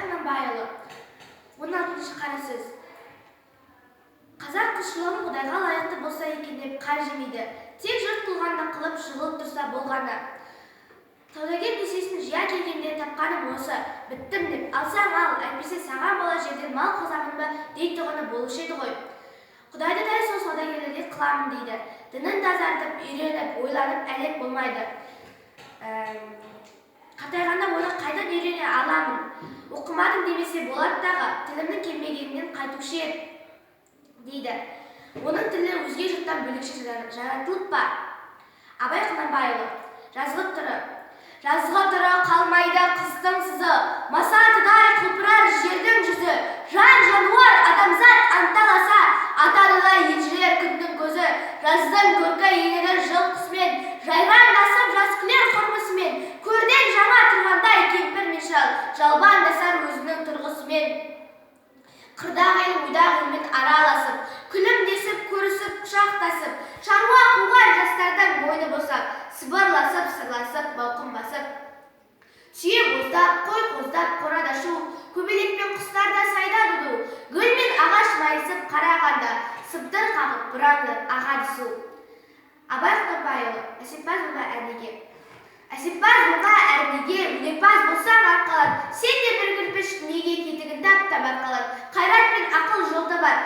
Құнанбайұлы 16-шы қара сөз. Қазақ құшылығын Құдайға лайықты болса екен деп қар жемейді. Тек жұрт қылғанда қылып жығылып тұрса болғаны. Саудагер кесесін жия келгенде тапқаным осы, біттім деп алсаң ал, әйтпесе саған бола жерден мал қозамын ба дейтұғыны болушы еді ғой. Құдайды дәл сол саудагерлерде қыламын дейді. Дінін тазартып, үйреніп, ойланып әлек болмайды. Қартайғанда оны қайдан үйрене аламын. Оқымадым демесе болады-дағы, тілімнің келмегенінен қайтушы еді дейді. Оның тілі өзге жұрттан бөлекше жаратылып па? Абай Құнанбайұлы жазғы тұры қалмайды қыстың сызы, масатыдай құлпырар жердің жүзі, жан жануар адамзат анталаса, атарыла елжірер күннің көзі, жаздың көркі енеді жыл құсымен, жайраңдасып жас күлер құрмысымен, көрден жаңа тұрғандай кемпір мен шал, жалбандасар өзінің тұрғысымен. Қырдағы ел ойдағы елмен араласып, күлімдесіп, көрісіп, құшақтасып, шаруа қуған жастардан мойны босап, сыбырласып, сырласып, балқын басып. Түйе боздап, қой қоздап, қорада шу, көбелекпен құстарда сайда дуду, гүл мен ағаш майысып қарағанда, сыбдыр қағып бұранды ағады су. Абай Құнанбайұлы, әсеппаз болма әрнеге. Әсеппаз болма әрнеге, өнерпаз болсаң арқалан, сен де бір кірпіш неге кетігін тап арқалан. Қайрат пен ақыл жолда бар,